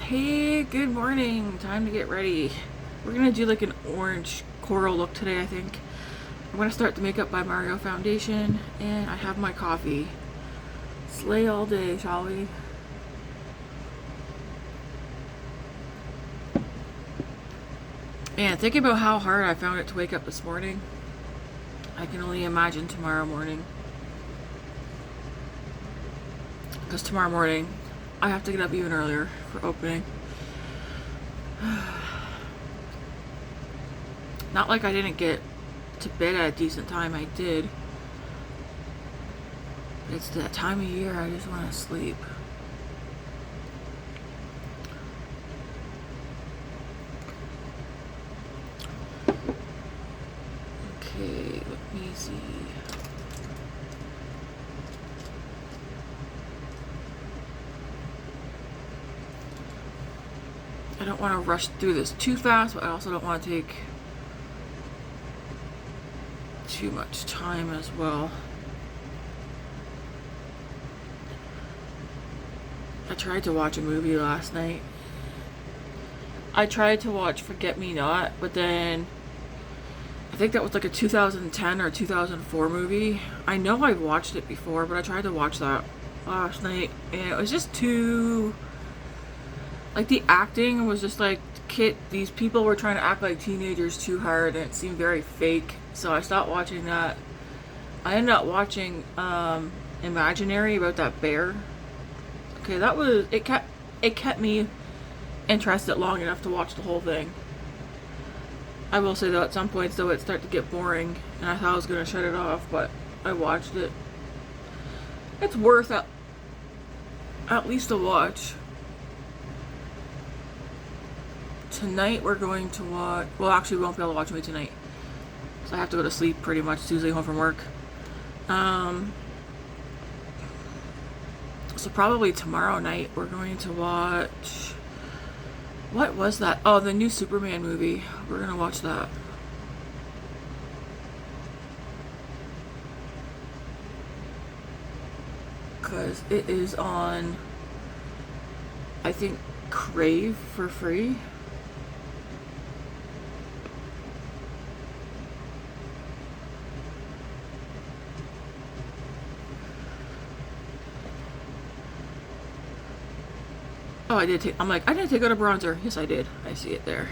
Hey, good morning. Time to get ready. We're gonna do like an orange coral look today, I think. I'm gonna start the Makeup by Mario foundation, and I have my coffee. Slay all day, shall we? And thinking about how hard I found it to wake up this morning, I can only imagine tomorrow morning. Because tomorrow morning, I have to get up even earlier for opening. Not like I didn't get to bed at a decent time, I did. It's that time of year I just want to sleep. Okay, let me see. I don't want to rush through this too fast, but I also don't want to take too much time as well. I tried to watch a movie last night. I tried to watch Forget Me Not, but then I think that was like a 2010 or 2004 movie. I know I've watched it before, but I tried to watch that last night, and it was just too... like, the acting was just like, these people were trying to act like teenagers too hard, and it seemed very fake. So I stopped watching that. I ended up watching Imaginary, about that bear. Okay, that was, it kept me interested long enough to watch the whole thing. I will say though, at some points though, it started to get boring, and I thought I was gonna shut it off, but I watched it. It's worth at least a watch. Tonight we're going to watch, well actually we won't be able to watch me tonight, so I have to go to sleep pretty much as soon as I get home from work. So probably tomorrow night we're going to watch, what was that? Oh, the new Superman movie. We're gonna watch that. Because it is on, I think, Crave for free. Oh, I did take, I'm like, I didn't take out a bronzer. Yes, I did. I see it there.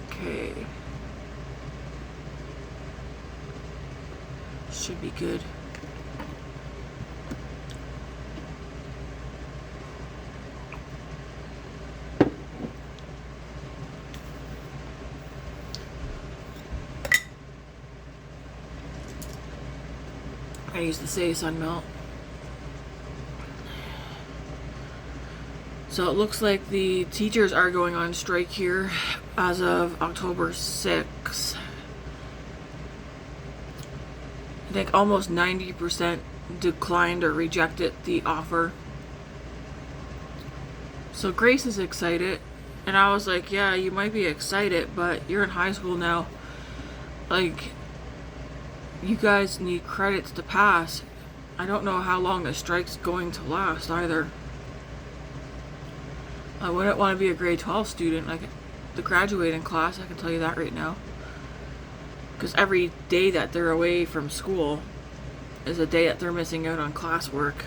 Okay. Should be good. I use the Saie Sunmelt. So it looks like the teachers are going on strike here as of October 6th. I think almost 90% declined or rejected the offer. So Grace is excited, and I was like, yeah, you might be excited, but you're in high school now. Like, you guys need credits to pass. I don't know how long the strike's going to last either. I wouldn't want to be a grade 12 student, like the graduating class, I can tell you that right now. Because every day that they're away from school is a day that they're missing out on classwork.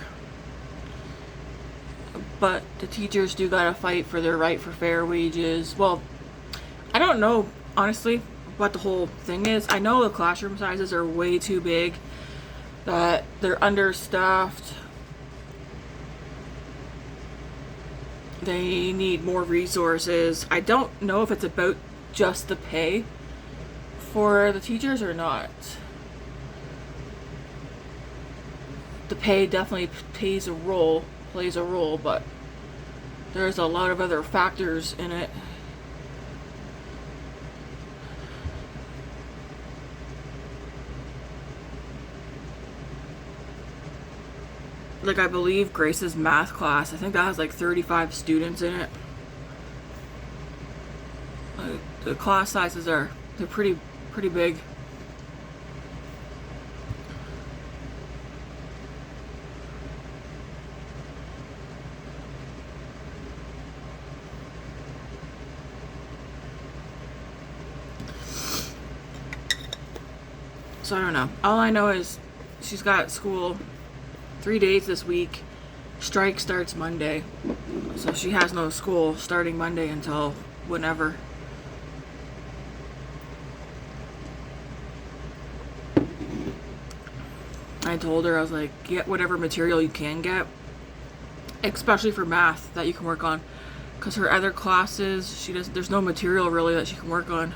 But the teachers do gotta fight for their right for fair wages. Well, I don't know, honestly, what the whole thing is. I know the classroom sizes are way too big, that they're understaffed. They need more resources. I don't know if it's about just the pay for the teachers or not. The pay definitely plays a role, but there's a lot of other factors in it. like, I believe Grace's math class, I think that has like 35 students in it. The class sizes they're pretty big. So I don't know. All I know is she's got school 3 days this week. Strike starts Monday. So she has no school starting Monday until whenever. I told her, I was like, get whatever material you can get, especially for math that you can work on, because her other classes, there's no material really that she can work on.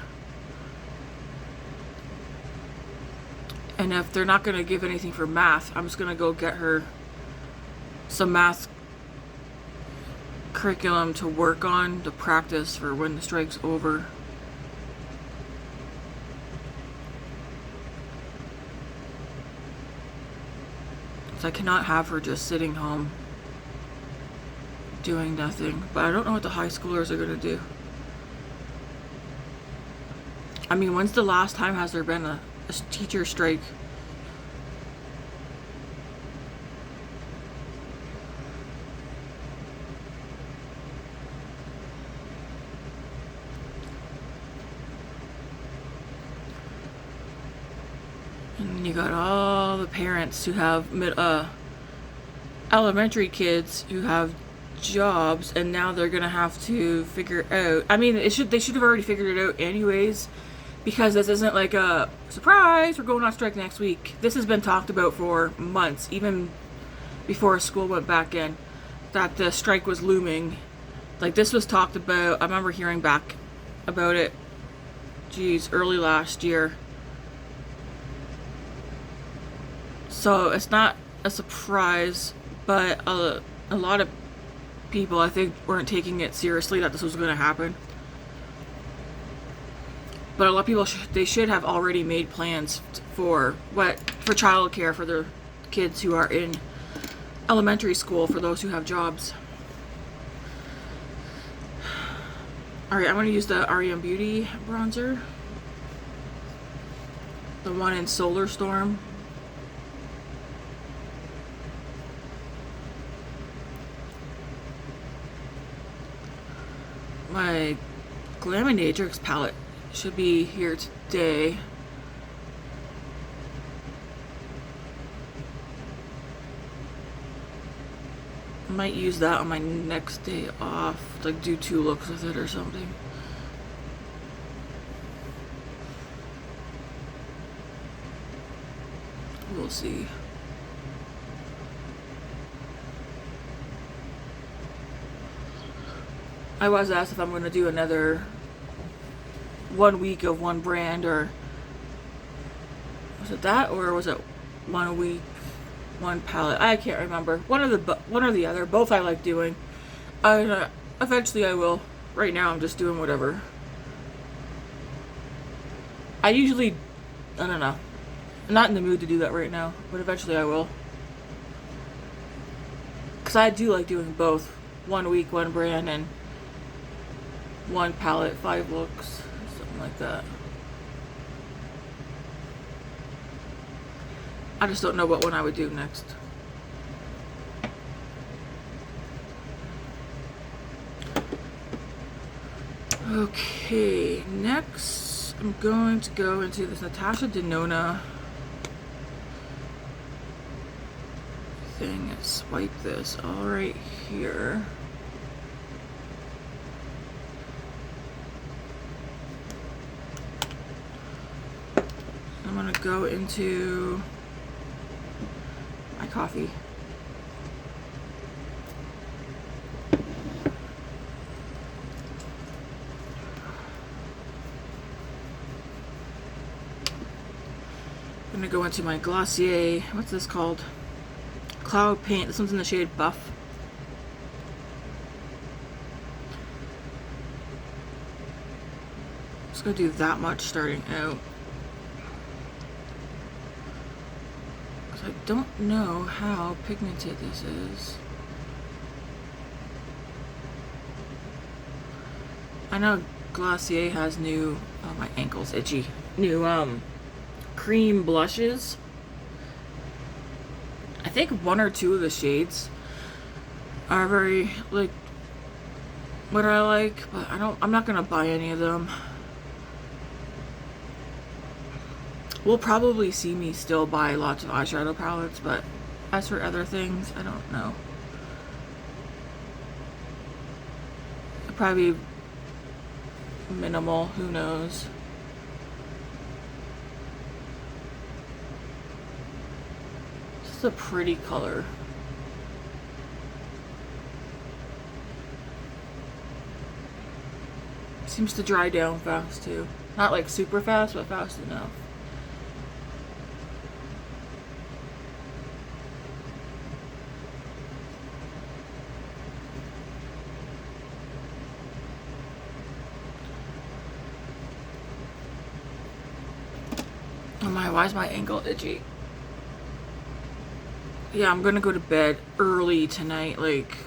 And if they're not going to give anything for math, I'm just going to go get her some math curriculum to work on, to practice for when the strike's over. So I cannot have her just sitting home doing nothing. But I don't know what the high schoolers are going to do. I mean, when's the last time has there been a teacher strike? And you got all the parents who have elementary kids who have jobs, and now they're gonna have to figure out. I mean, they should have already figured it out anyways, because this isn't like a surprise, we're going on strike next week. This has been talked about for months, even before school went back in, that the strike was looming. Like, this was talked about, I remember hearing back about it, early last year. So it's not a surprise, but a lot of people, I think, weren't taking it seriously that this was going to happen. But a lot of people, they should have already made plans for childcare for their kids who are in elementary school, for those who have jobs. Alright, I'm going to use the REM Beauty bronzer. The one in Solar Storm. My Glaminatrix palette should be here today. I might use that on my next day off, like do 2 looks with it or something. We'll see. I was asked if I'm going to do another 1 week of one brand, or was it that, or was it 1 week, one palette? I can't remember. One or the other. Both I like doing. Eventually I will. Right now I'm just doing whatever. I don't know. I'm not in the mood to do that right now, but eventually I will. Because I do like doing both. 1 week, one brand, and one palette, 5 looks, something like that. I just don't know what one I would do next. Okay, next I'm going to go into this Natasha Denona thing and swipe this all right here. I'm gonna go into my coffee. I'm gonna go into my Glossier, what's this called? Cloud Paint. This one's in the shade Buff. Just gonna do that much starting out. I don't know how pigmented this is. I know Glossier has new, oh my ankle's itchy, new cream blushes. I think one or two of the shades are very, like, what I like, but I'm not gonna buy any of them. We'll probably see me still buy lots of eyeshadow palettes, but as for other things, I don't know. Probably minimal, who knows. This is a pretty color. Seems to dry down fast too. Not like super fast, but fast enough. Oh my, why is my ankle itchy? Yeah, I'm gonna go to bed early tonight, like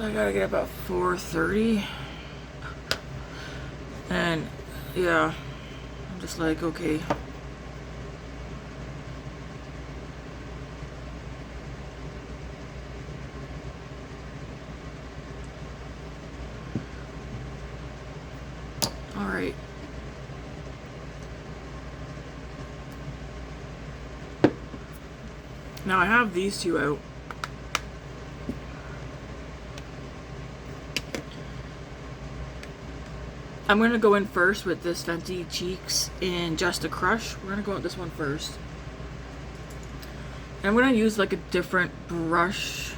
I gotta get up at 4:30. And yeah, I'm just like, okay. Alright. Now I have these two out. I'm going to go in first with this Fenty Cheeks in Just a Crush. We're going to go with this one first. And I'm going to use like a different brush.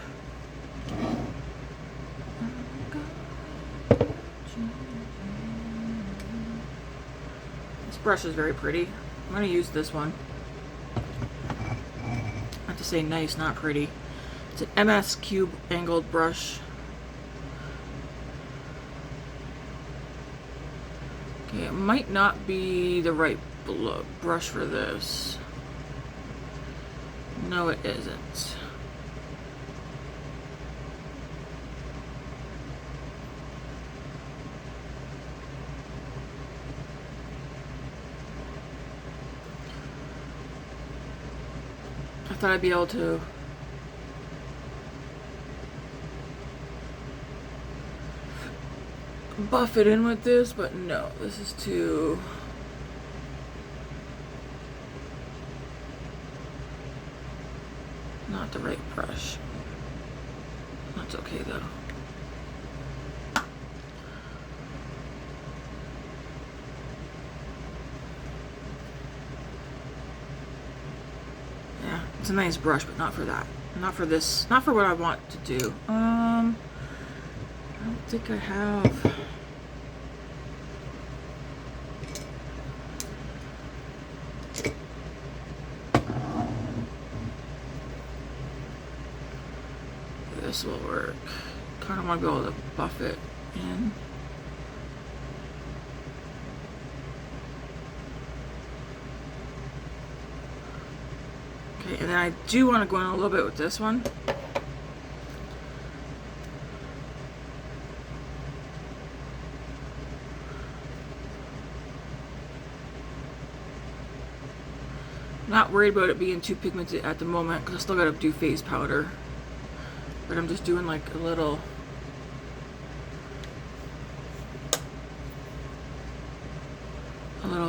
This brush is very pretty. I'm going to use this one. I have to say nice, not pretty. It's an MS Cube angled brush. Okay, it might not be the right brush for this. No, it isn't. I thought I'd be able to buff it in with this, but no, this is too... not the right brush. That's okay though. Yeah, it's a nice brush, but not for that. Not for this. Not for what I want to do. I don't think I have... This will work. Kind of want to be able to buff it in. Okay, and then I do want to go in a little bit with this one. Not worried about it being too pigmented at the moment because I still gotta do face powder. But I'm just doing like a little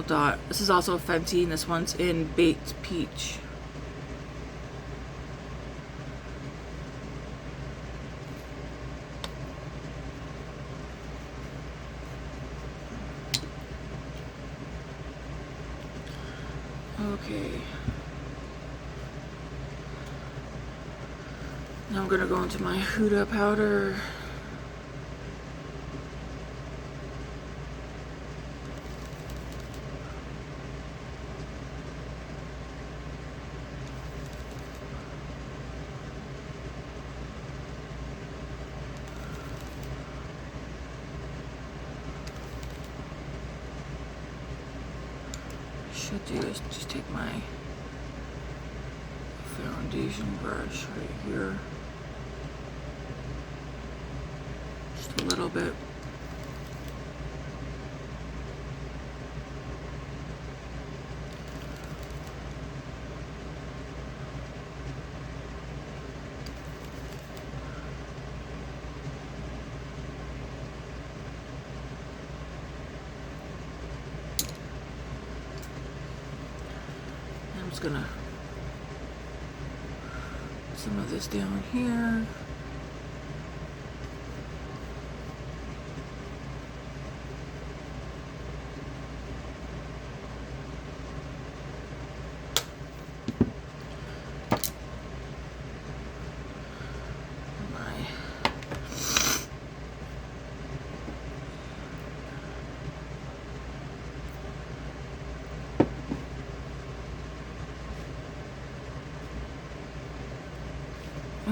dot. This is also Fenty, and this one's in Baked Peach. Okay. Now I'm gonna go into my Huda powder. should do is just take my foundation brush right here. Just a little bit. Gonna put some of this down here.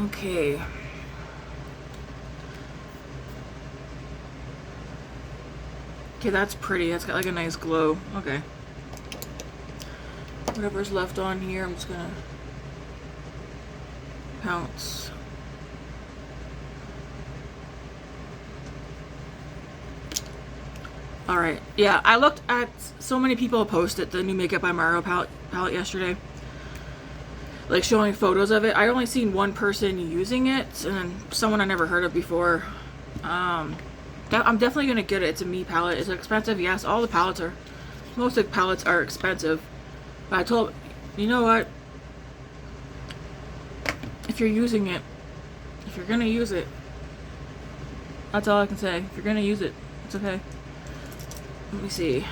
Okay. Okay, that's pretty. That's got like a nice glow. Okay. Whatever's left on here, I'm just gonna pounce. Alright. Yeah, I looked at so many people posted the new Makeup by Mario palette yesterday. Like showing photos of it. I only seen one person using it, and then someone I never heard of before. I'm definitely gonna get it. It's a me palette. It's expensive, yes. All the palettes are, most of the palettes are expensive. But I told, you know what? If you're using it, if you're gonna use it, that's all I can say. If you're gonna use it, it's okay. Let me see.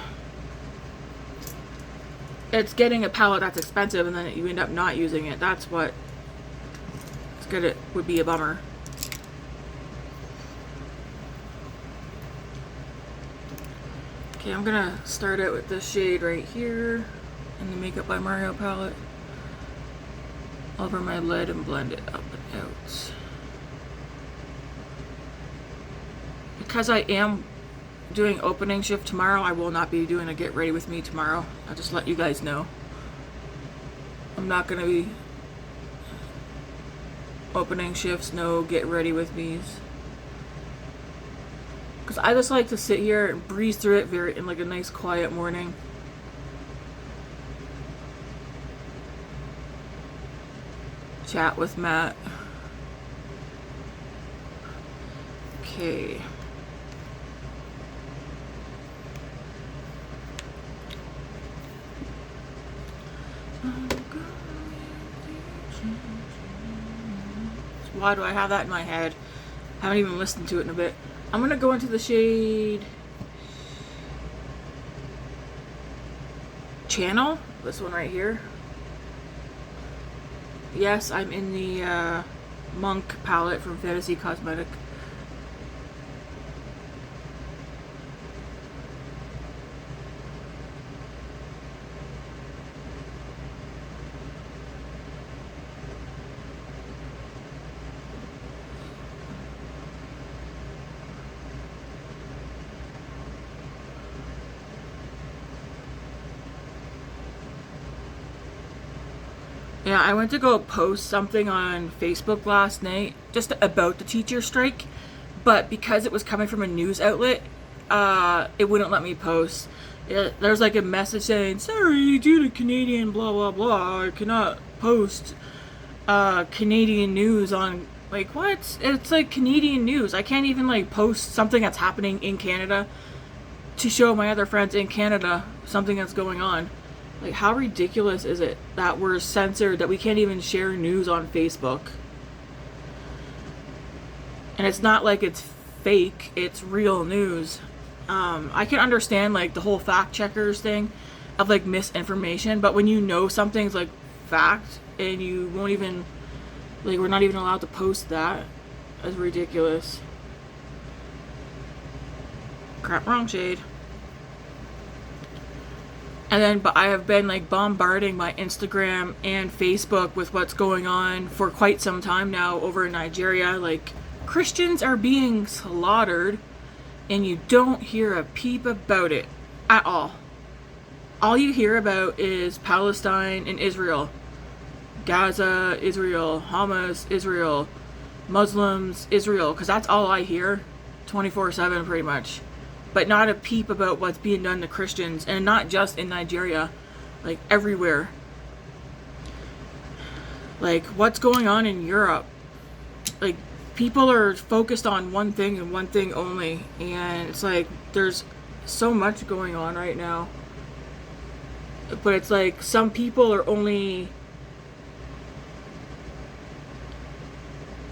It's getting a palette that's expensive and then you end up not using it. That's what it's good. It would be a bummer. Okay, I'm gonna start out with this shade right here in the Makeup by Mario palette over my lid and blend it up and out. Because I am doing opening shift tomorrow, I will not be doing a get ready with me tomorrow. I'll just let you guys know. I'm not gonna be opening shifts, no get ready with me's. Because I just like to sit here and breeze through it in like a nice quiet morning. Chat with Matt. Okay. Why do I have that in my head? I haven't even listened to it in a bit. I'm gonna go into the shade Channel. This one right here. Yes, I'm in the Monk palette from Fenty Cosmetica. Yeah, I went to go post something on Facebook last night just about the teacher strike, but because it was coming from a news outlet, it wouldn't let me post. There's like a message saying, sorry, due to Canadian blah blah blah, I cannot post Canadian news on, like, what? It's like Canadian news. I can't even like post something that's happening in Canada to show my other friends in Canada something that's going on. Like, how ridiculous is it that we're censored, that we can't even share news on Facebook? And it's not like it's fake, it's real news. I can understand, like, the whole fact checkers thing of, like, misinformation, but when you know something's, like, fact, and you won't even, like, we're not even allowed to post that, that's ridiculous. Crap, wrong shade. And then, but I have been like bombarding my Instagram and Facebook with what's going on for quite some time now over in Nigeria. Like, Christians are being slaughtered and you don't hear a peep about it at all. all you hear about is Palestine and Israel. Gaza, Israel, Hamas, Israel, Muslims, Israel, because that's all I hear 24/7 pretty much. But not a peep about what's being done to Christians, and not just in Nigeria, like everywhere. Like what's going on in Europe. Like people are focused on one thing and one thing only, and it's like there's so much going on right now. But it's like some people are only,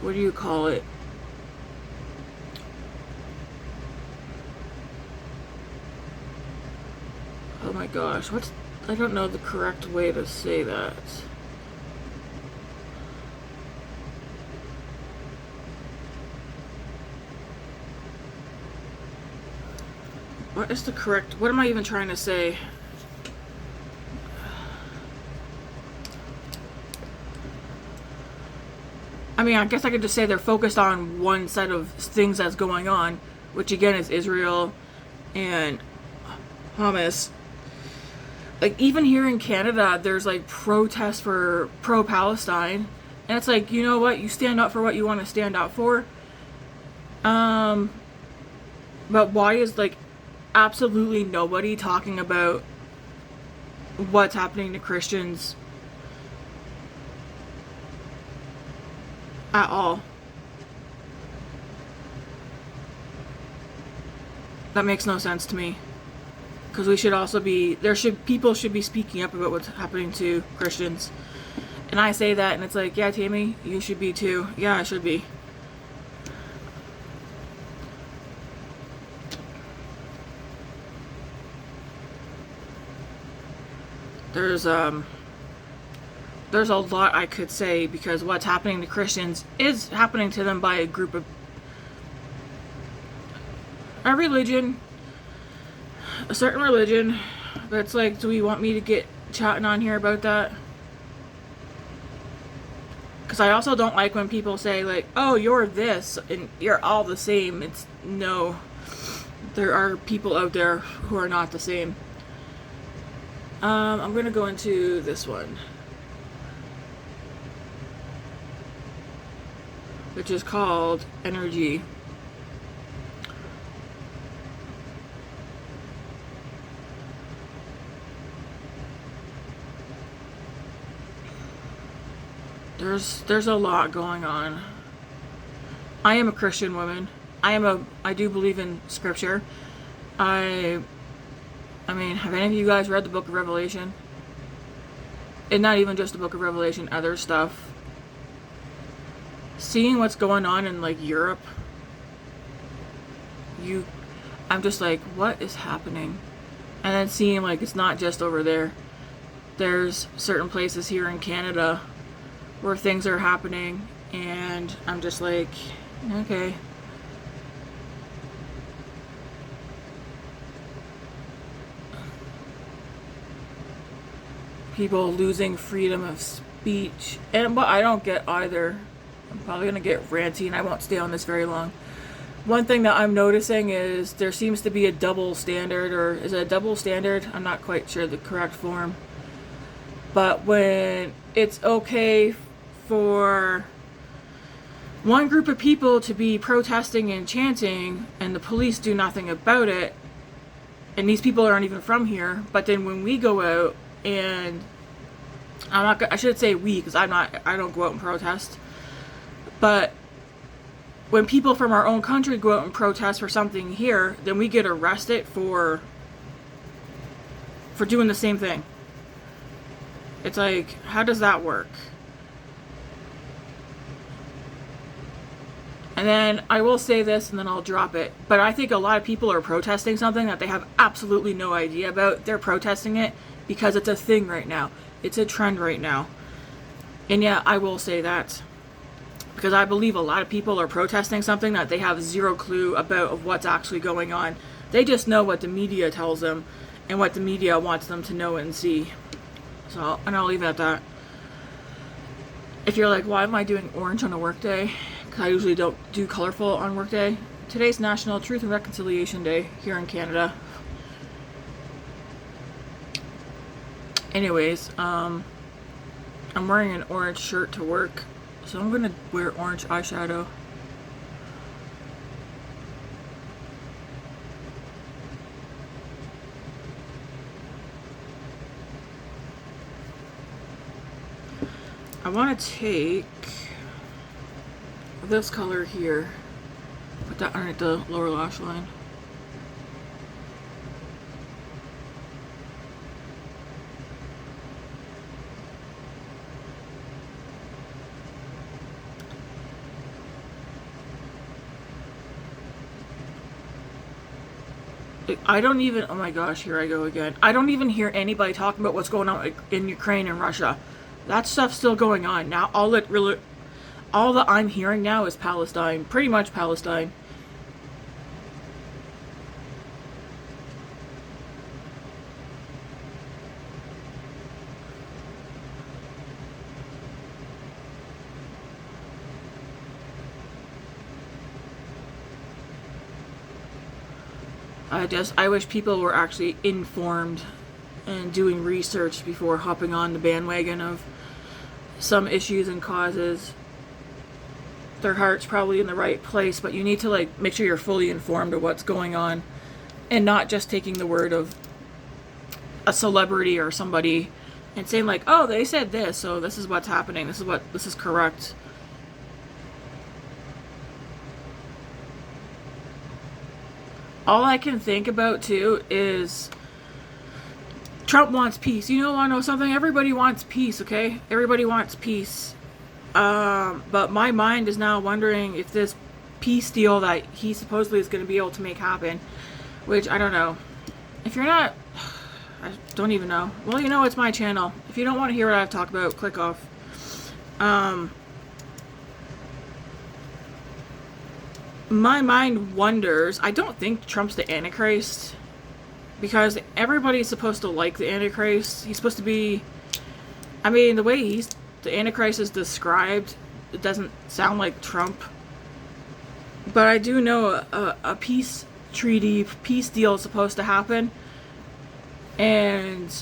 what do you call it? Oh my gosh, I don't know the correct way to say that. What is the correct, what am I even trying to say? I mean, I guess I could just say they're focused on one set of things that's going on, which again is Israel and Hamas. Like, even here in Canada, there's like protests for pro-Palestine. And it's like, you know what? You stand up for what you want to stand up for. But why is like absolutely nobody talking about what's happening to Christians at all? That makes no sense to me. Because we should also be, people should be speaking up about what's happening to Christians. And I say that and it's like, yeah, Tammy, you should be too. Yeah, I should be. There's a lot I could say, because what's happening to Christians is happening to them by a group of a religion, a certain religion. But it's like, do we want me to get chatting on here about that? Because I also don't like when people say like, oh, you're this and you're all the same. It's no, there are people out there who are not the same. I'm gonna go into this one, which is called Energy. There's a lot going on. I am a Christian woman. I do believe in scripture. I mean, have any of you guys read the book of Revelation? And not even just the book of Revelation, other stuff. Seeing what's going on in like Europe, I'm just like, what is happening? And then seeing like it's not just over there. There's certain places here in Canada where things are happening, and I'm just like, okay. People losing freedom of speech. And what I don't get either, I'm probably gonna get ranty and I won't stay on this very long. One thing that I'm noticing is there seems to be a double standard, or is it a double standard? I'm not quite sure the correct form. But when it's okay for one group of people to be protesting and chanting and the police do nothing about it, and these people aren't even from here, but then when we go out, and I should say we, because I don't go out and protest, but when people from our own country go out and protest for something here, then we get arrested for doing the same thing. It's like, how does that work? And then I will say this and then I'll drop it, but I think a lot of people are protesting something that they have absolutely no idea about. They're protesting it because it's a thing right now. It's a trend right now. And yeah, I will say that, because I believe a lot of people are protesting something that they have zero clue about of what's actually going on. They just know what the media tells them and what the media wants them to know and see. So, and I'll leave it at that. If you're like, why am I doing orange on a work day? Because I usually don't do colorful on work day. Today's National Truth and Reconciliation Day here in Canada. Anyways, I'm wearing an orange shirt to work, so I'm gonna wear orange eyeshadow. I want to take this color here, put that underneath the lower lash line. I don't even, oh my gosh, here I go again. I don't even hear anybody talking about what's going on in Ukraine and Russia. That stuff's still going on. Now, all that I'm hearing now is Palestine. Pretty much Palestine. I wish people were actually informed and doing research before hopping on the bandwagon of some issues and causes. Their heart's probably in the right place, but you need to like make sure you're fully informed of what's going on and not just taking the word of a celebrity or somebody and saying like, oh, they said this, so this is what's happening, this is correct. All I can think about too is Trump wants peace. You want to know something? Everybody wants peace, okay? Everybody wants peace. But my mind is now wondering if this peace deal that he supposedly is going to be able to make happen, which I don't know. If you're not, I don't even know. Well, it's my channel. If you don't want to hear what I have to talk about, click off. My mind wonders, I don't think Trump's the Antichrist, because everybody's supposed to like the Antichrist. He's supposed to be, I mean, the way the Antichrist is described, it doesn't sound like Trump. But I do know a peace deal is supposed to happen. And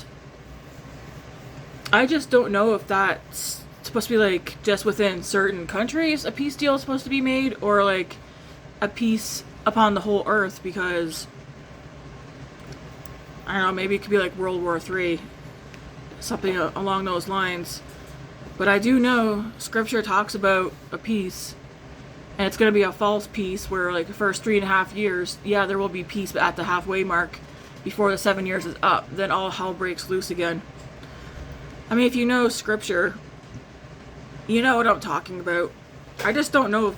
I just don't know if that's supposed to be like just within certain countries a peace deal is supposed to be made, or like a peace upon the whole earth, because I don't know, maybe it could be like World War III, something along those lines. But I do know scripture talks about a peace, and it's going to be a false peace where like the first 3.5 years, yeah, there will be peace, but at the halfway mark, before the 7 years is up, then all hell breaks loose again. I mean, if you know scripture, you know what I'm talking about. I just don't know if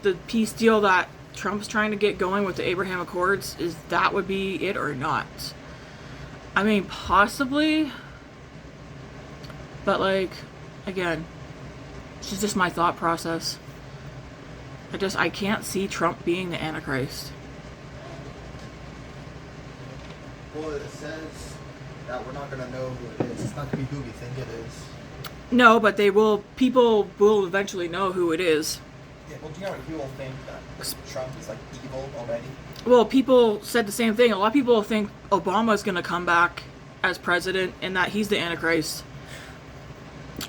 the peace deal that Trump's trying to get going with the Abraham Accords, is that would be it or not. I mean, possibly, but like, again, it's just my thought process. I can't see Trump being the Antichrist. Well, it says that we're not going to know who it is. It's not going to be who we think it is. No, but people will eventually know who it is. Yeah, well, do you know what people think that Trump is like evil already? Well, people said the same thing. A lot of people think Obama's going to come back as president and that he's the Antichrist.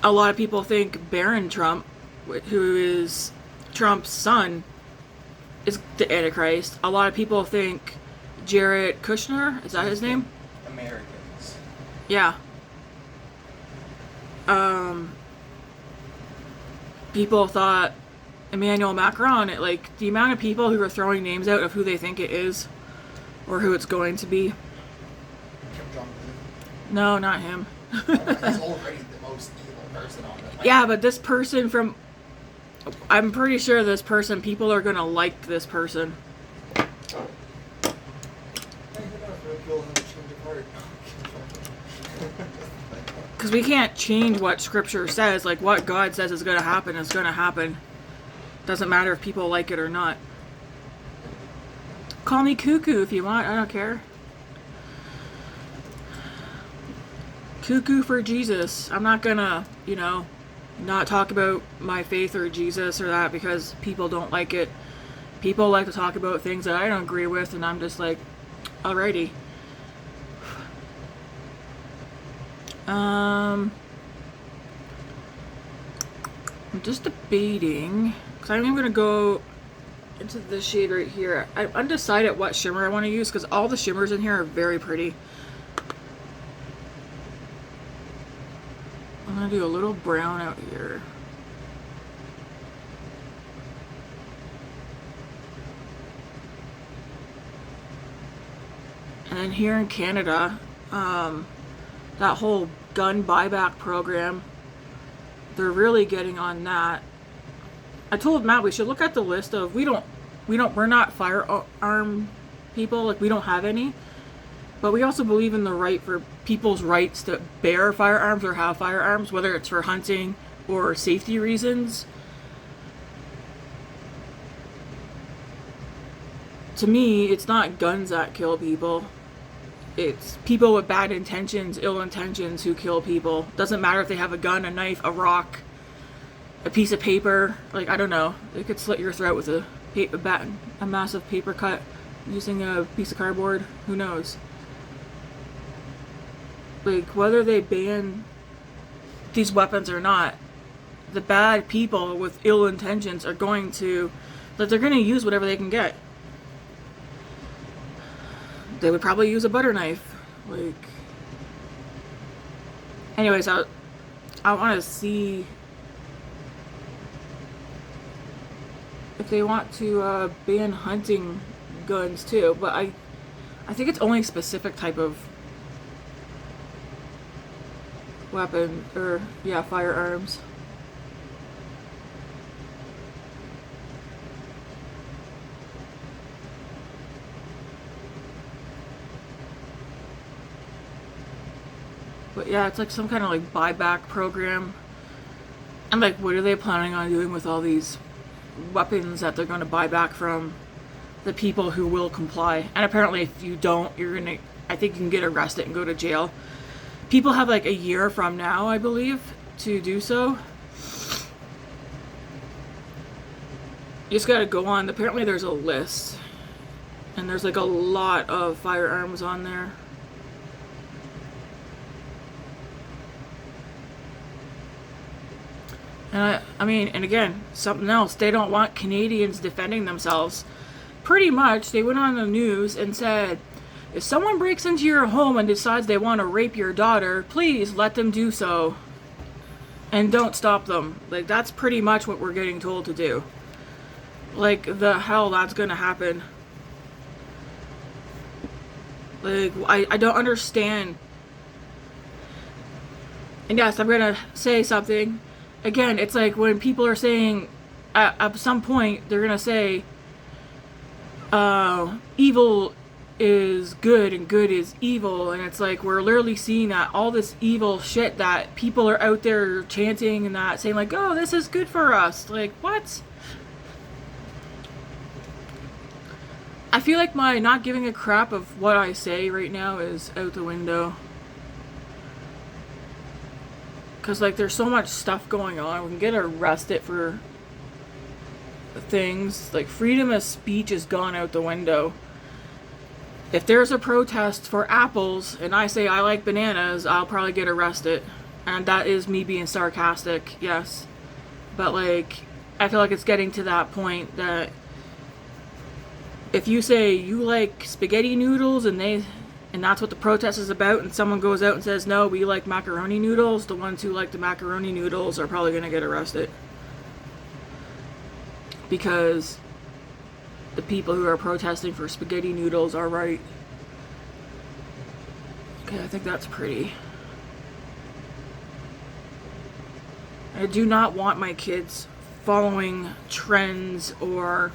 A lot of people think Barron Trump, who is Trump's son, is the Antichrist. A lot of people think Jared Kushner, is that his name? Americans. Yeah. People thought Emmanuel Macron, like the amount of people who are throwing names out of who they think it is or who it's going to be. Kim Jong-un. No, not him. He's already the most evil person on the planet. Yeah, but this person I'm pretty sure this person, people are gonna like this person. Because we can't change what scripture says. Like, what God says is gonna happen is gonna happen. Doesn't matter if people like it or not. Call me cuckoo if you want, I don't care. Cuckoo for Jesus. I'm not gonna, not talk about my faith or Jesus or that because people don't like it. People like to talk about things that I don't agree with, and I'm just like, alrighty. I'm just debating, because I'm going to go into this shade right here. I'm undecided what shimmer I want to use, because all the shimmers in here are very pretty. I'm going to do a little brown out here. And then here in Canada, that whole gun buyback program, they're really getting on that. I told Matt we should look at the list of, we're not firearm people, like we don't have any, but we also believe in the right for people's rights to bear firearms or have firearms, whether it's for hunting or safety reasons. To me, it's not guns that kill people. It's people with bad intentions, ill intentions who kill people. Doesn't matter if they have a gun, a knife, a rock, a piece of paper. Like, I don't know. They could slit your throat with a massive paper cut using a piece of cardboard. Who knows? Like, whether they ban these weapons or not, the bad people with ill intentions are going to, like, they're going to use whatever they can get. They would probably use a butter knife. Like, anyways, I want to see if they want to ban hunting guns too, but I think it's only a specific type of weapon, or yeah, firearms. But yeah, it's like some kind of like buyback program. And like, what are they planning on doing with all these weapons that they're going to buy back from the people who will comply? And apparently if you don't, I think you can get arrested and go to jail. People have like a year from now, I believe, to do so. You just gotta go on. Apparently there's a list. And there's like a lot of firearms on there. And I mean, and again, something else, they don't want Canadians defending themselves. Pretty much, they went on the news and said, if someone breaks into your home and decides they want to rape your daughter, please let them do so. And don't stop them. Like, that's pretty much what we're getting told to do. Like, the hell that's gonna happen. Like, I don't understand. And yes, I'm gonna say something. Again, it's like when people are saying, at some point, they're gonna say, evil is good and good is evil, and it's like, we're literally seeing that all this evil shit that people are out there chanting and that, saying like, oh, this is good for us. Like, what? I feel like my not giving a crap of what I say right now is out the window. Because, like, there's so much stuff going on. We can get arrested for things. Like, freedom of speech has gone out the window. If there's a protest for apples and I say I like bananas, I'll probably get arrested. And that is me being sarcastic, yes. But, like, I feel like it's getting to that point that if you say you like spaghetti noodles and that's what the protest is about, and someone goes out and says, no, we like macaroni noodles, the ones who like the macaroni noodles are probably going to get arrested. Because the people who are protesting for spaghetti noodles are right. Okay, I think that's pretty. I do not want my kids following trends or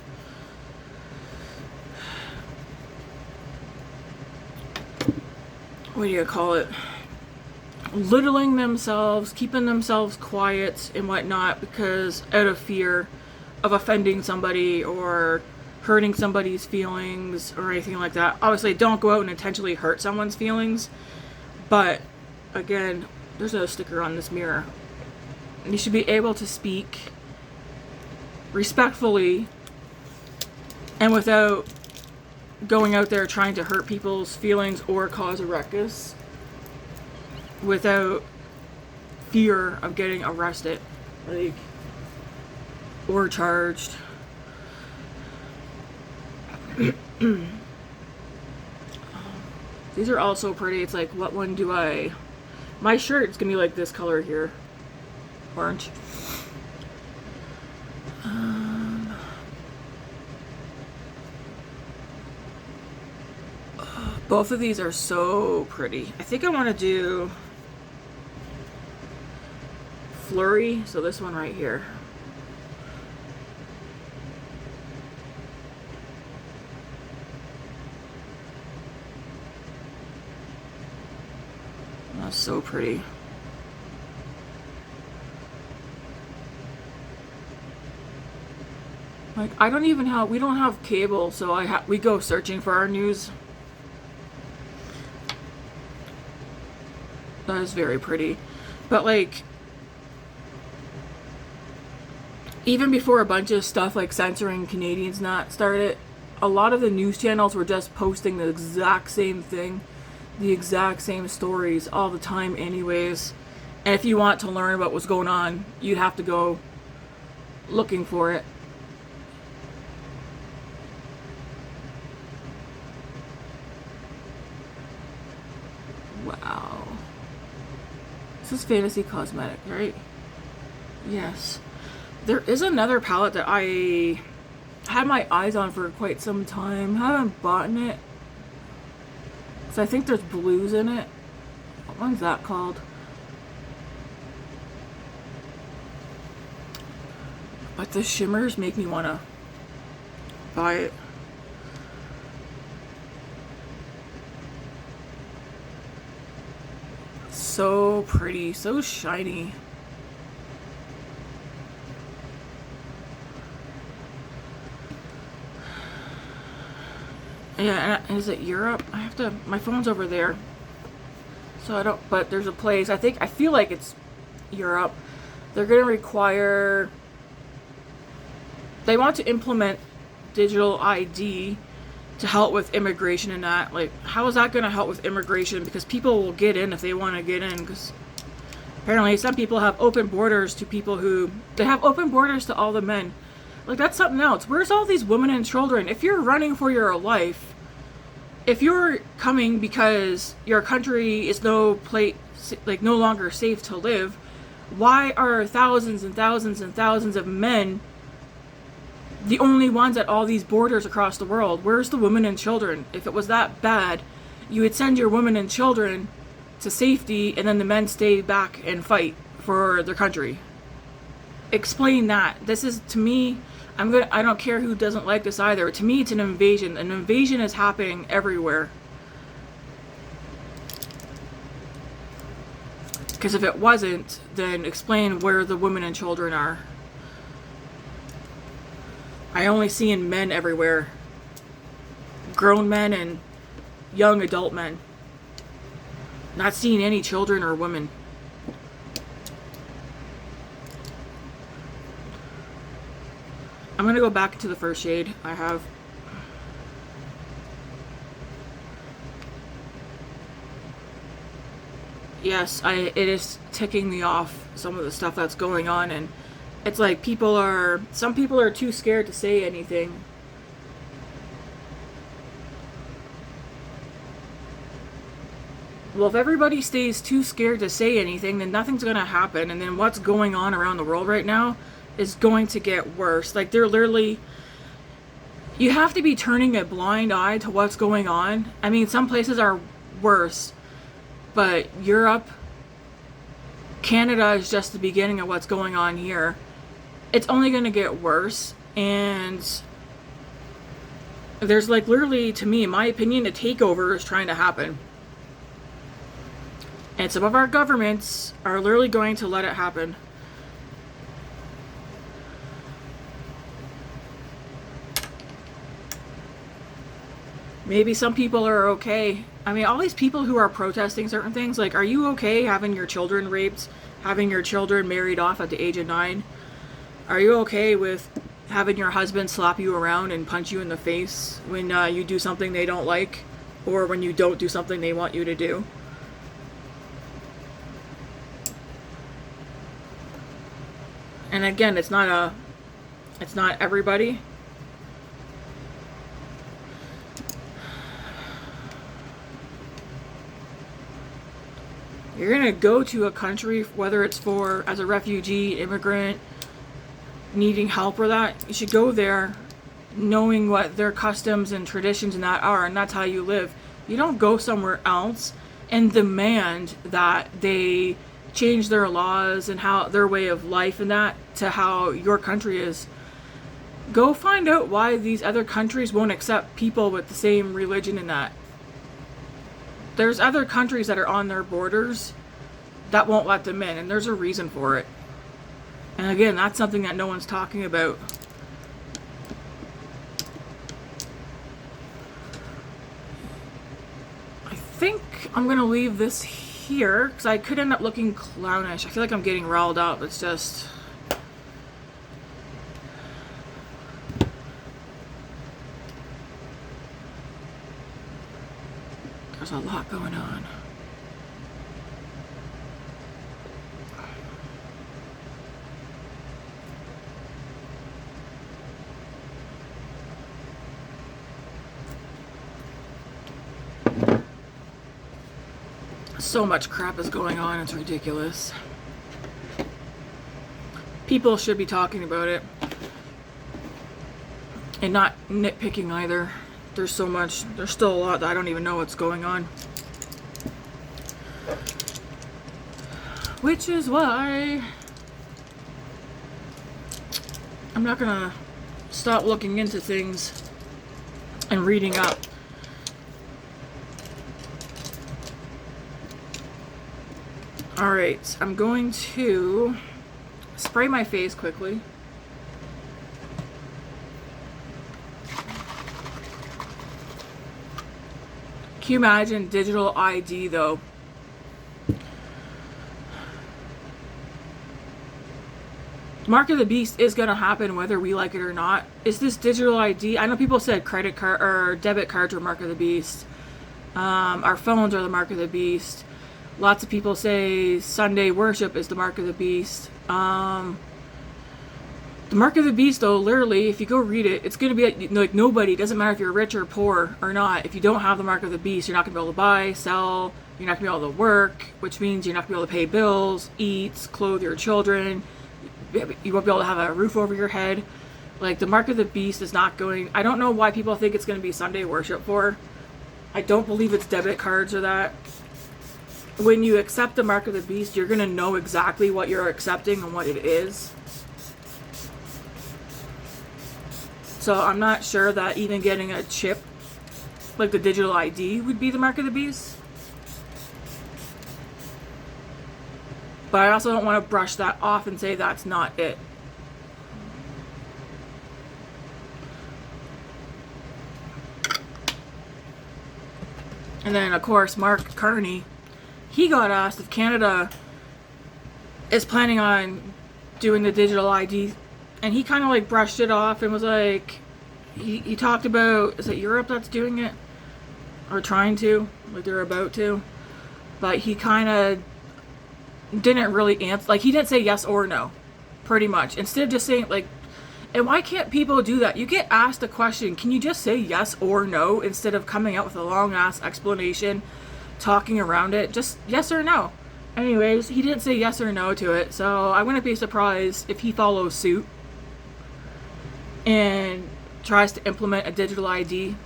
what do you call it? Littling themselves, keeping themselves quiet and whatnot, because out of fear of offending somebody or hurting somebody's feelings or anything like that. Obviously, don't go out and intentionally hurt someone's feelings. But, again, there's a sticker on this mirror. You should be able to speak respectfully and without going out there trying to hurt people's feelings or cause a ruckus, without fear of getting arrested, like, or charged. These are all so pretty. It's like, what one do I... My shirt is gonna be like this color here. Orange. Both of these are so pretty. I think I want to do Flurry, so this one right here. That's so pretty. Like, I don't even have, we don't have cable, so we go searching for our news. That is very pretty. But like, even before a bunch of stuff like censoring Canadians not started, a lot of the news channels were just posting the exact same thing, the exact same stories all the time anyways. And if you want to learn about what's going on, you'd have to go looking for it. Wow. This is Fantasy Cosmetic, right? Yes. There is another palette that I had my eyes on for quite some time. Haven't bought it. So I think there's blues in it. What one's that called? But the shimmers make me want to buy it. So pretty, so shiny. Yeah, and is it Europe? I have to, my phone's over there. So I don't, but there's a place, I feel like it's Europe. They're gonna require, they want to implement digital ID to help with immigration and that. Like, how is that going to help with immigration? Because people will get in if they want to get in, because apparently some people have open borders to people who, they have open borders to all the men. Like, that's something else. Where's all these women and children? If you're running for your life, if you're coming because your country is no longer safe to live, why are thousands and thousands and thousands of men the only ones at all these borders across the world? Where's the women and children? If it was that bad, you would send your women and children to safety and then the men stay back and fight for their country. Explain that. This is, to me, I don't care who doesn't like this either. To me, it's an invasion. An invasion is happening everywhere. Because if it wasn't, then explain where the women and children are. I only see in men everywhere. Grown men and young adult men. Not seeing any children or women. I'm gonna go back to the first shade I have. Yes, it is ticking me off some of the stuff that's going on, and it's like some people are too scared to say anything. Well, if everybody stays too scared to say anything, then nothing's going to happen. And then what's going on around the world right now is going to get worse. Like, they're literally... You have to be turning a blind eye to what's going on. I mean, some places are worse. But Europe, Canada is just the beginning of what's going on here. It's only going to get worse, and there's like literally, to me, in my opinion, a takeover is trying to happen. And some of our governments are literally going to let it happen. Maybe some people are okay. I mean, all these people who are protesting certain things, like, are you okay having your children raped, having your children married off at the age of 9? Are you okay with having your husband slap you around and punch you in the face when you do something they don't like, or when you don't do something they want you to do? And again, it's not everybody. You're gonna go to a country, whether it's as a refugee, immigrant, needing help or that, you should go there knowing what their customs and traditions and that are, and that's how you live. You don't go somewhere else and demand that they change their laws and how their way of life and that to how your country is. Go find out why these other countries won't accept people with the same religion and that. There's other countries that are on their borders that won't let them in, and there's a reason for it. And again, that's something that no one's talking about. I think I'm gonna leave this here because I could end up looking clownish. I feel like I'm getting riled up. It's just... there's a lot going on. So much crap is going on, it's ridiculous. People should be talking about it. And not nitpicking either. There's so much, there's still a lot that I don't even know what's going on. Which is why I'm not gonna stop looking into things and reading up. Alright, I'm going to spray my face quickly. Can you imagine digital ID though? Mark of the Beast is going to happen whether we like it or not. Is this digital ID? I know people said credit card or debit cards were Mark of the Beast. Our phones are the Mark of the Beast. Lots of people say Sunday worship is the Mark of the Beast. The Mark of the Beast, though, literally, if you go read it, it's going to be like nobody, doesn't matter if you're rich or poor or not, if you don't have the Mark of the Beast, you're not going to be able to buy, sell, you're not going to be able to work, which means you're not going to be able to pay bills, eat, clothe your children, you won't be able to have a roof over your head. Like, the Mark of the Beast is not going, I don't know why people think it's going to be Sunday worship for. I don't believe it's debit cards or that. When you accept the Mark of the Beast, you're going to know exactly what you're accepting and what it is. So I'm not sure that even getting a chip, like the digital ID, would be the Mark of the Beast. But I also don't want to brush that off and say that's not it. And then, of course, Mark Carney, he got asked if Canada is planning on doing the digital ID, and he kind of like brushed it off and was like, he talked about, is it Europe that's doing it? Or trying to, like they're about to. But he kind of didn't really answer, like he didn't say yes or no, pretty much. Instead of just saying like, and why can't people do that? You get asked a question, can you just say yes or no instead of coming out with a long ass explanation, talking around it? Just yes or no. Anyways, he didn't say yes or no to it, so I wouldn't be surprised if he follows suit and tries to implement a digital ID.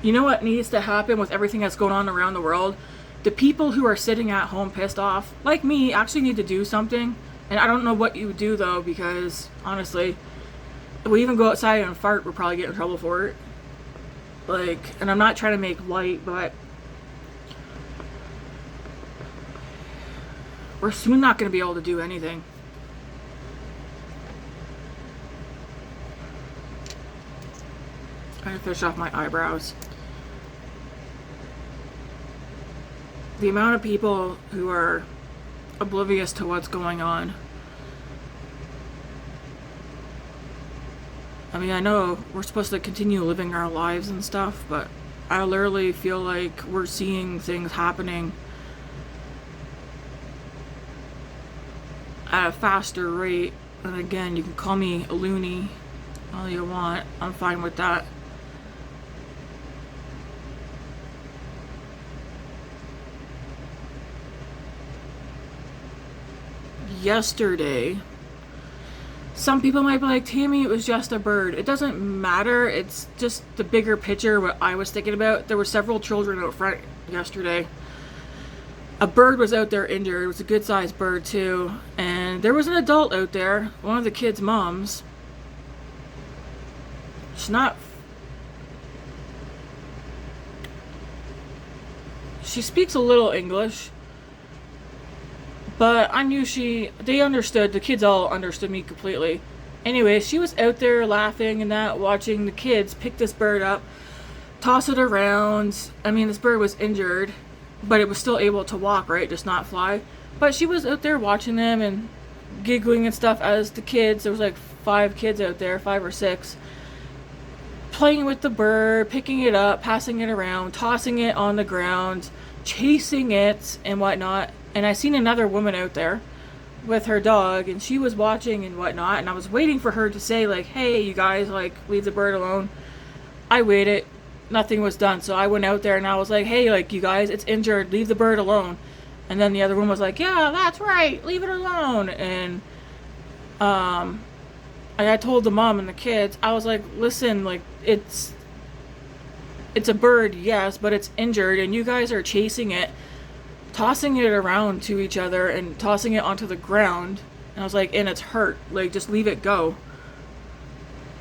You know what needs to happen with everything that's going on around the world? The people who are sitting at home pissed off, like me, actually need to do something. And I don't know what you would do though, because honestly, if we even go outside and fart, we'll probably get in trouble for it. Like, and I'm not trying to make light, but we're soon not going to be able to do anything. I'm trying to finish off my eyebrows. The amount of people who are oblivious to what's going on. I mean, I know we're supposed to continue living our lives and stuff, but I literally feel like we're seeing things happening at a faster rate. And again, you can call me a loony all you want. I'm fine with that. Yesterday, some people might be like, Tammy, it was just a bird. It doesn't matter. It's just the bigger picture, what I was thinking about. There were several children out front yesterday. A bird was out there injured. It was a good sized bird too. And there was an adult out there, one of the kids' moms. She speaks a little English. But I knew they understood, the kids all understood me completely. Anyway, she was out there laughing and that, watching the kids pick this bird up, toss it around. I mean, this bird was injured, but it was still able to walk, right? Just not fly. But she was out there watching them and giggling and stuff as the kids, there was like 5 kids out there, 5 or 6, playing with the bird, picking it up, passing it around, tossing it on the ground, chasing it and whatnot. And I seen another woman out there with her dog, and she was watching and whatnot, and I was waiting for her to say, like, hey, you guys, like, leave the bird alone. I waited. Nothing was done. So I went out there and I was like, hey, like, you guys, it's injured. Leave the bird alone. And then the other woman was like, yeah, that's right. Leave it alone. And I told the mom and the kids, I was like, listen, like, it's a bird, yes, but it's injured, and you guys are chasing it, tossing it around to each other and tossing it onto the ground. And I was like, and it's hurt. Like, just leave it go.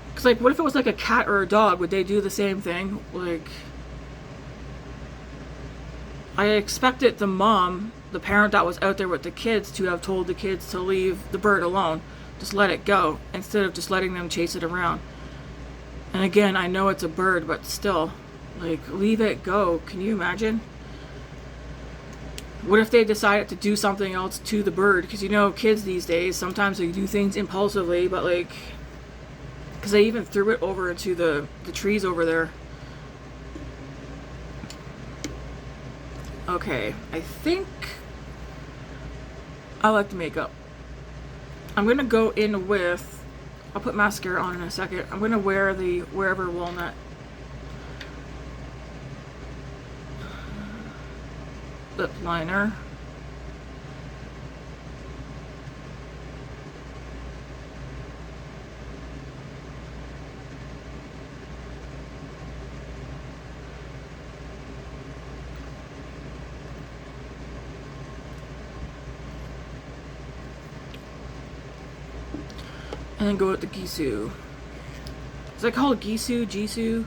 Because, like, what if it was like a cat or a dog? Would they do the same thing? Like, I expected the mom, the parent that was out there with the kids, to have told the kids to leave the bird alone. Just let it go, instead of just letting them chase it around. And again, I know it's a bird, but still, like, leave it go. Can you imagine? What if they decided to do something else to the bird? Because, you know, kids these days, sometimes they do things impulsively, but, like, because they even threw it over into the trees over there. Okay, I think I like the makeup. I'm going to go in with, I'll put mascara on in a second. I'm going to wear the Wherever Walnut. Lip liner. And then go with the Gisou. Is that called Gisou? Jisoo?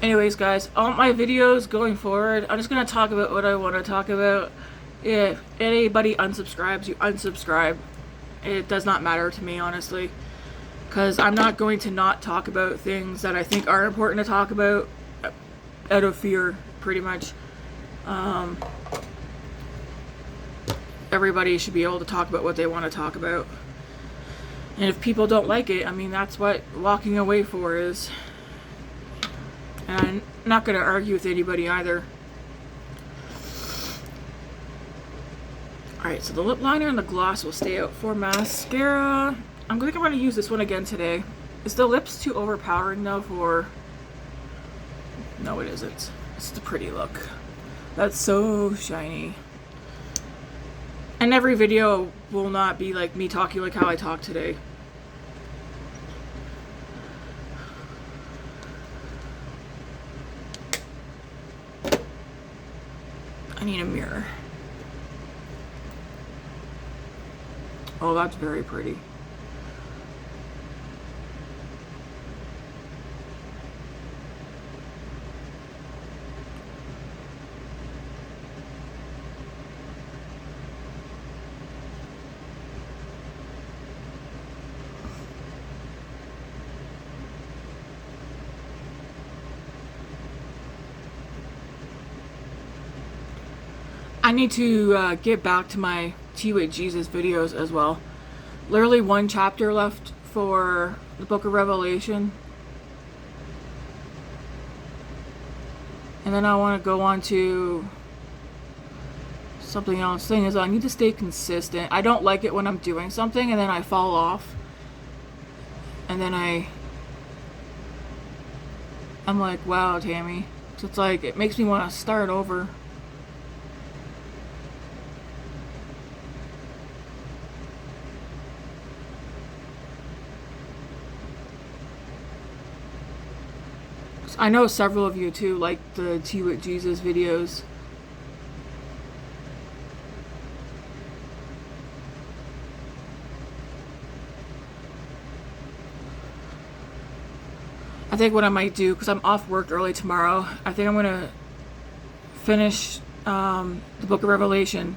Anyways, guys, all my videos going forward, I'm just going to talk about what I want to talk about. If anybody unsubscribes, you unsubscribe. It does not matter to me, honestly. Because I'm not going to not talk about things that I think are important to talk about out of fear, pretty much. Everybody should be able to talk about what they want to talk about. And if people don't like it, I mean, that's what walking away for is. And I'm not going to argue with anybody either. Alright, so the lip liner and the gloss will stay out. For mascara, I'm going to use this one again today. Is the lips too overpowering though for... No, it isn't. It's the pretty look. That's so shiny. And every video will not be like me talking like how I talk today. I need a mirror. Oh, that's very pretty. I need to get back to my Tea with Jesus videos as well. Literally one chapter left for the Book of Revelation. And then I want to go on to something else. Thing is, I need to stay consistent. I don't like it when I'm doing something and then I fall off. And then I'm like, wow, Tammy. So it's like, it makes me want to start over. I know several of you too like the Tea with Jesus videos. I think what I might do, because I'm off work early tomorrow, I think I'm going to finish the Book of Revelation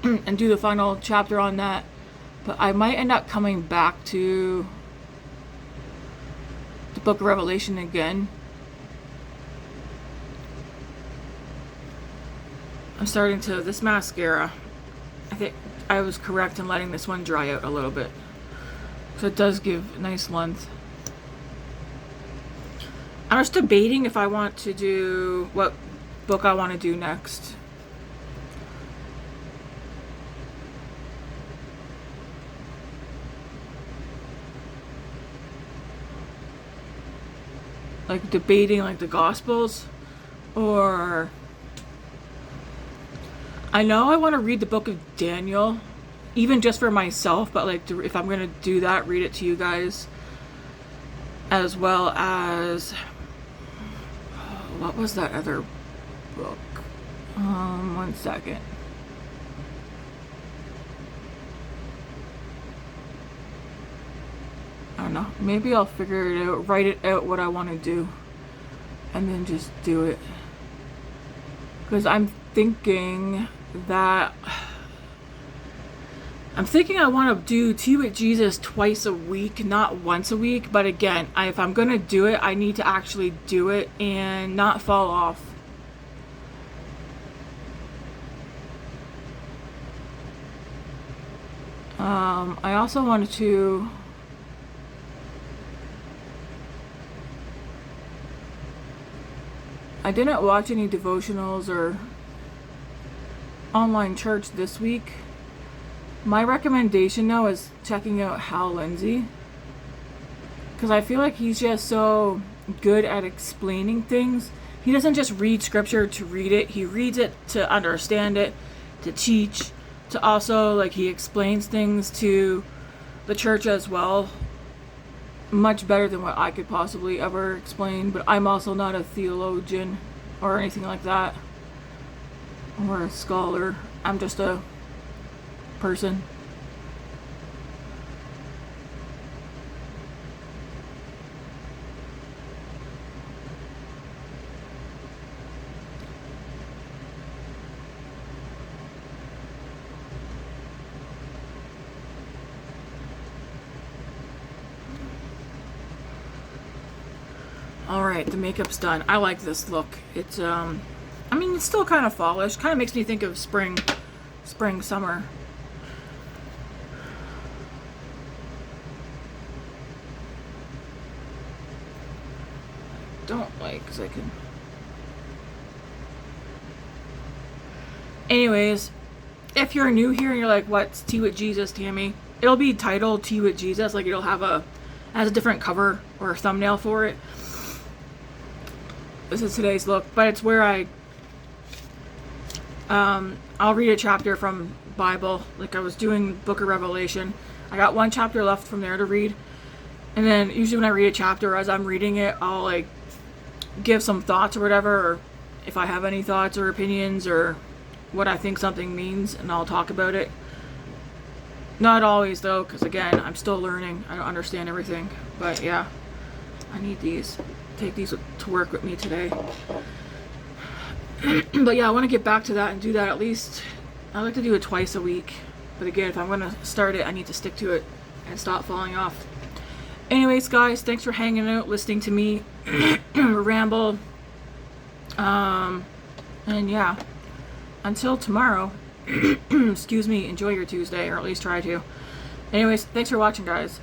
and do the final chapter on that. But I might end up coming back to the Book of Revelation again. I'm starting to, this mascara, I think I was correct in letting this one dry out a little bit. So it does give nice length. I'm just debating if I want to do, what book I want to do next. Like debating like the Gospels, or I know I want to read the book of Daniel, even just for myself, but like if I'm going to do that, read it to you guys, as well as, what was that other book? 1 second. I don't know. Maybe I'll figure it out, write it out what I want to do, and then just do it. Because I'm thinking that I want to do Tea with Jesus twice a week, not once a week. But again, if I'm going to do it, I need to actually do it and not fall off. I also wanted to I didn't watch any devotionals or online church this week. My recommendation though is checking out Hal Lindsey, because I feel like he's just so good at explaining things. He doesn't just read scripture to read it, he reads it to understand it, to teach, to also like he explains things to the church as well, much better than what I could possibly ever explain. But I'm also not a theologian or anything like that, or a scholar. I'm just a person. Alright, the makeup's done. I like this look. It's, I mean, it's still kind of fallish. Kind of makes me think of spring, summer. Don't like, because I can... Anyways, if you're new here and you're like, what's Tea with Jesus, Tammy? It'll be titled Tea with Jesus. Like, it'll have has a different cover or thumbnail for it. This is today's look, but it's where I'll read a chapter from Bible. Like I was doing Book of Revelation. I got one chapter left from there to read. And then usually when I read a chapter, as I'm reading it, I'll like give some thoughts or whatever, or if I have any thoughts or opinions or what I think something means, and I'll talk about it. Not always though, because again, I'm still learning. I don't understand everything. But yeah, I need these. Take these to work with me today. But yeah, I want to get back to that and do that at least. I like to do it twice a week. But again, if I'm going to start it, I need to stick to it and stop falling off. Anyways, guys, thanks for hanging out, listening to me ramble. And yeah, until tomorrow, excuse me, enjoy your Tuesday, or at least try to. Anyways, thanks for watching, guys.